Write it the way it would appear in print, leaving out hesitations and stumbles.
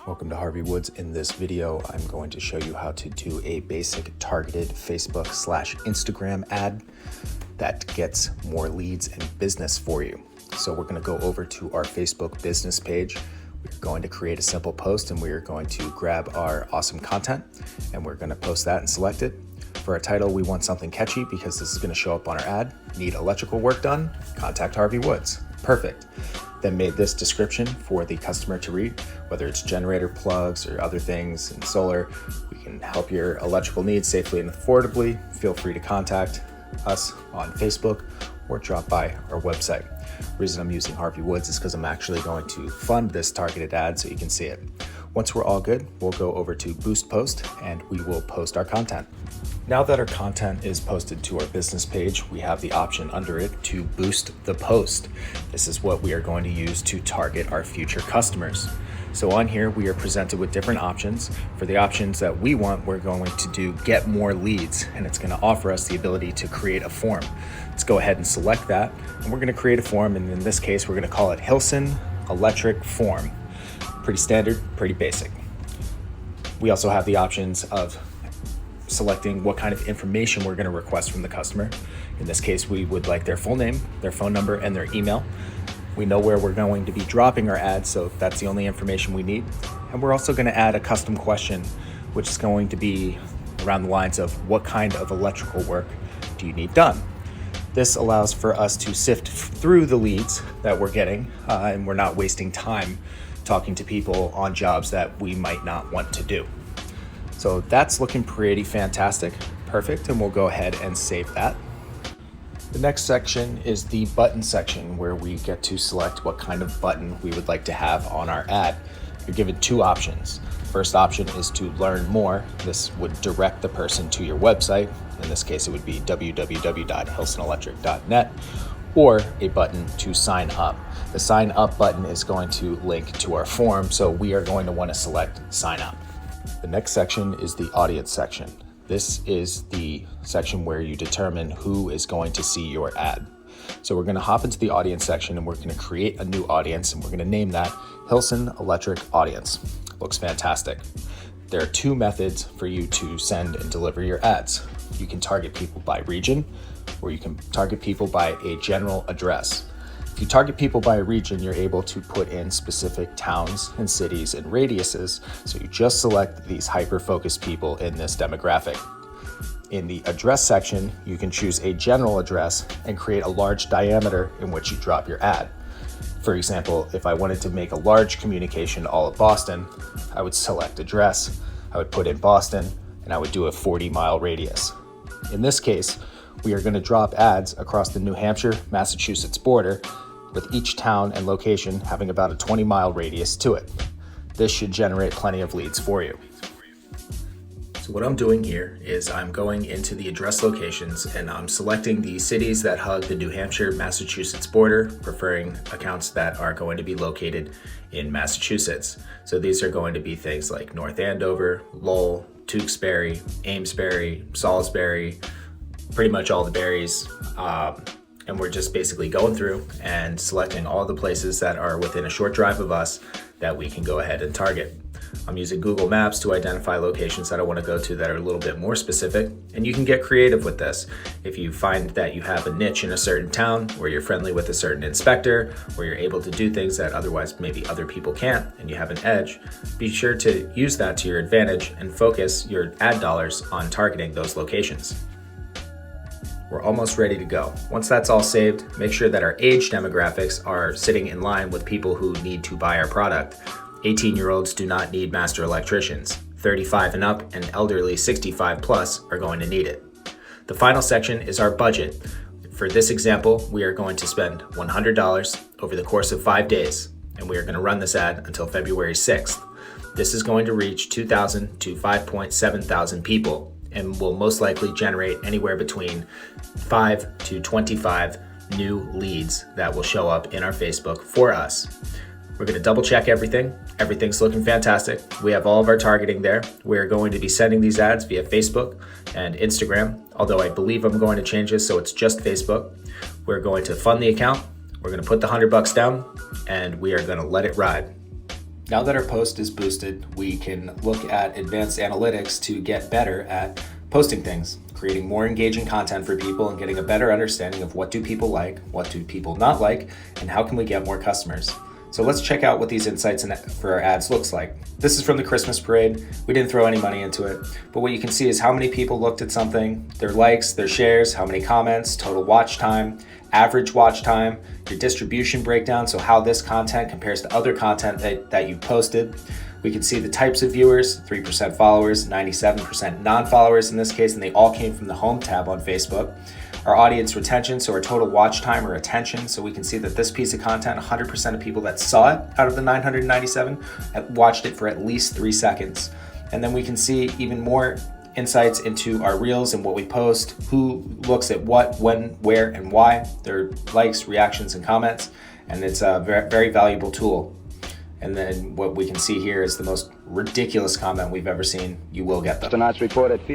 Welcome to Harvey Woods. In this video, I'm going to show you how to do a basic targeted Facebook/Instagram ad that gets more leads and business for you. So we're going to go over to our Facebook business page. We're going to create a simple post and we are going to grab our awesome content and we're going to post that and select it. For our title, we want something catchy because this is going to show up on our ad. Need electrical work done? Contact Harvey Woods. Perfect. Then made this description for the customer to read, whether it's generator plugs or other things in solar. We can help your electrical needs safely and affordably. Feel free to contact us on Facebook or drop by our website. The reason I'm using Harvey Woods is because I'm actually going to fund this targeted ad so you can see it. Once we're all good, we'll go over to Boost Post and we will post our content. Now that our content is posted to our business page, we have the option under it to boost the post. This is what we are going to use to target our future customers. So on here, we are presented with different options. For the options that we want, we're going to do get more leads, and it's going to offer us the ability to create a form. Let's go ahead and select that, and we're going to create a form, and in this case, we're going to call it Hilson Electric Form. Pretty standard, pretty basic. We also have the options of selecting what kind of information we're going to request from the customer. In this case, we would like their full name, their phone number, and their email. We know where we're going to be dropping our ads, so that's the only information we need. And we're also going to add a custom question, which is going to be around the lines of what kind of electrical work do you need done? This allows for us to sift through the leads that we're getting, and we're not wasting time talking to people on jobs that we might not want to do. So that's looking pretty fantastic. Perfect, and we'll go ahead and save that. The next section is the button section where we get to select what kind of button we would like to have on our ad. You're given two options. First option is to learn more. This would direct the person to your website. In this case, it would be www.hilsonelectric.net, or a button to sign up. The sign up button is going to link to our form, so we are going to want to select sign up. The next section is the audience section. This is the section where you determine who is going to see your ad. So we're going to hop into the audience section and we're going to create a new audience and we're going to name that Hilson Electric Audience. Looks fantastic. There are two methods for you to send and deliver your ads. You can target people by region, or you can target people by a general address. If you target people by a region, you're able to put in specific towns and cities and radiuses, so you just select these hyper-focused people in this demographic. In the address section, you can choose a general address and create a large diameter in which you drop your ad. For example, if I wanted to make a large communication all of Boston, I would select address, I would put in Boston, and I would do a 40-mile radius. In this case, we are going to drop ads across the New Hampshire-Massachusetts border, with each town and location having about a 20-mile radius to it. This should generate plenty of leads for you. So what I'm doing here is I'm going into the address locations and I'm selecting the cities that hug the New Hampshire-Massachusetts border, preferring accounts that are going to be located in Massachusetts. So these are going to be things like North Andover, Lowell, Tewksbury, Amesbury, Salisbury, pretty much all the berries. And we're just basically going through and selecting all the places that are within a short drive of us that we can go ahead and target. I'm using Google Maps to identify locations that I want to go to that are a little bit more specific, and you can get creative with this. If you find that you have a niche in a certain town, or you're friendly with a certain inspector, or you're able to do things that otherwise maybe other people can't, and you have an edge, be sure to use that to your advantage and focus your ad dollars on targeting those locations. We're almost ready to go. Once that's all saved, make sure that our age demographics are sitting in line with people who need to buy our product. 18-year-olds do not need master electricians. 35 and up and elderly 65 plus are going to need it. The final section is our budget. For this example, we are going to spend $100 over the course of 5 days, and we are going to run this ad until February 6th. This is going to reach 2,000 to 5.7 thousand people, and will most likely generate anywhere between 5 to 25 new leads that will show up in our Facebook for us. We're going to double check everything. Everything's looking fantastic. We have all of our targeting there. We're going to be sending these ads via Facebook and Instagram, although I believe I'm going to change this so it's just Facebook. We're going to fund the account. We're going to put the $100 down and we are going to let it ride. Now that our post is boosted, we can look at advanced analytics to get better at posting things, creating more engaging content for people and getting a better understanding of what do people like, what do people not like, and how can we get more customers. So let's check out what these insights for our ads looks like. This is from the Christmas parade. We didn't throw any money into it, but what you can see is how many people looked at something, their likes, their shares, how many comments, total watch time, average watch time, your distribution breakdown, so how this content compares to other content that you posted. We can see the types of viewers, 3% followers, 97% non-followers in this case, and they all came from the home tab on Facebook. Our audience retention, so our total watch time or attention. So we can see that this piece of content, 100% of people that saw it out of the 997 have watched it for at least 3 seconds. And then we can see even more insights into our reels and what we post, who looks at what, when, where, and why, their likes, reactions, and comments. And it's a very, very valuable tool. And then what we can see here is the most ridiculous comment we've ever seen. You will get them. Tonight's report at Field.